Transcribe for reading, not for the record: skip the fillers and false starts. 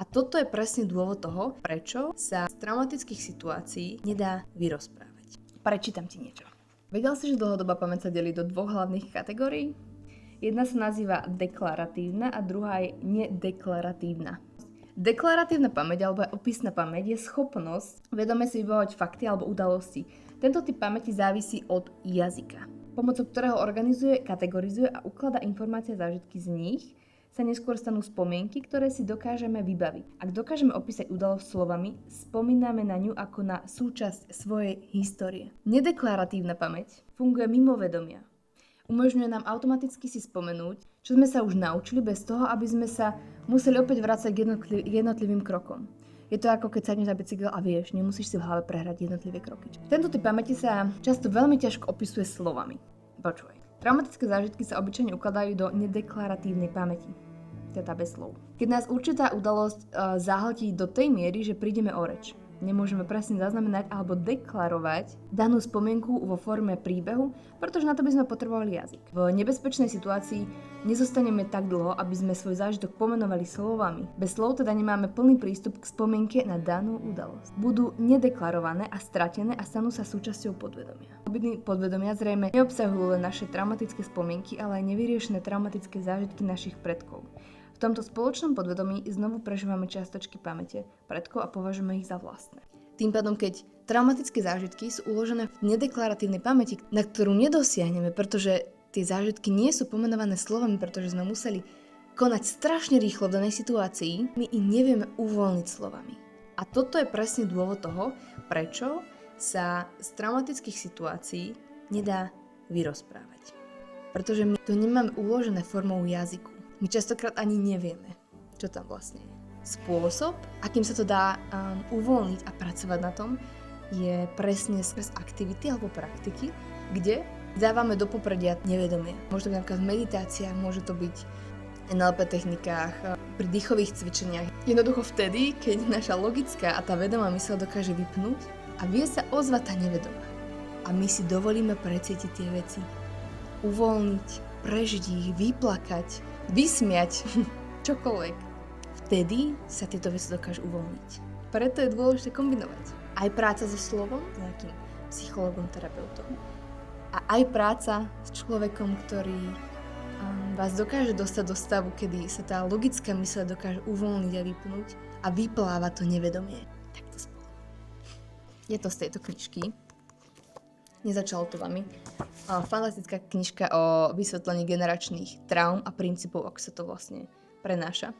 A toto je presne dôvod toho, prečo sa z traumatických situácií nedá vyrozprávať. Prečítam ti niečo. Vedel si, že dlhodobá pamäť sa delí do dvoch hlavných kategórií? Jedna sa nazýva deklaratívna a druhá je nedeklaratívna. Deklaratívna pamäť alebo opisná pamäť je schopnosť vedome si vybavovať fakty alebo udalosti. Tento typ pamäti závisí od jazyka, pomocou ktorého organizuje, kategorizuje a ukladá informácie a zážitky z nich, sa neskôr stanú spomienky, ktoré si dokážeme vybaviť. Ak dokážeme opísať udalosť slovami, spomíname na ňu ako na súčasť svojej histórie. Nedeklaratívna pamäť funguje mimo vedomia. Umožňuje nám automaticky si spomenúť, čo sme sa už naučili bez toho, aby sme sa museli opäť vrácať k jednotlivým krokom. Je to ako keď sadneš na bicykel a vieš, nemusíš si v hlave prehrať jednotlivé kroky. Tento typ pamäti sa často veľmi ťažko opisuje slovami. Počúvaj. Traumatické zážitky sa obyčajne ukladajú do nedeklaratívnej pamäti, teda bez slov. Keď nás určitá udalosť zahltí do tej miery, že prídeme o reč. Nemôžeme presne zaznamenať alebo deklarovať danú spomienku vo forme príbehu, pretože na to by sme potrebovali jazyk. V nebezpečnej situácii nezostaneme tak dlho, aby sme svoj zážitok pomenovali slovami. Bez slov teda nemáme plný prístup k spomienke na danú udalosť. Budú nedeklarované a stratené a stanú sa súčasťou podvedomia. Hlbiny podvedomia zrejme neobsahujú len naše traumatické spomienky, ale aj nevyriešené traumatické zážitky našich predkov. V tomto spoločnom podvedomí znovu prežívame čiastočky pamäte predkov a považujeme ich za vlastné. Tým pádom, keď traumatické zážitky sú uložené v nedeklaratívnej pamäti, na ktorú nedosiahneme, pretože tie zážitky nie sú pomenované slovami, pretože sme museli konať strašne rýchlo v danej situácii, my ich nevieme uvoľniť slovami. A toto je presne dôvod toho, prečo sa z traumatických situácií nedá vyrozprávať. Pretože my to nemáme uložené formou jazyku. My častokrát ani nevieme, čo tam vlastne je. Spôsob, akým sa to dá uvoľniť a pracovať na tom, je presne cez aktivity alebo praktiky, kde dávame do popredia nevedomie. Môže to byť napríklad v meditáciách, môže to byť v NLP technikách, pri dýchových cvičeniach. Jednoducho vtedy, keď naša logická a tá vedomá myseľ dokáže vypnúť a vie sa ozvať tá nevedomá. A my si dovolíme precítiť tie veci, uvoľniť, prežiť ich, vyplakať, vysmiať, čokoľvek. Vtedy sa tieto veci dokážu uvoľniť. Preto je dôležité kombinovať aj práca so slovom, s nejakým psychologom, terapeutom, a aj práca s človekom, ktorý vás dokáže dostať do stavu, kedy sa tá logická myseľ dokáže uvoľniť a vypnúť a vypláva to nevedomie. Takto spolu. Je to z tejto knižky. Nezačalo to vami. Fantastická knižka o vysvetlení generačných traum a princípov, ako sa to vlastne prenáša.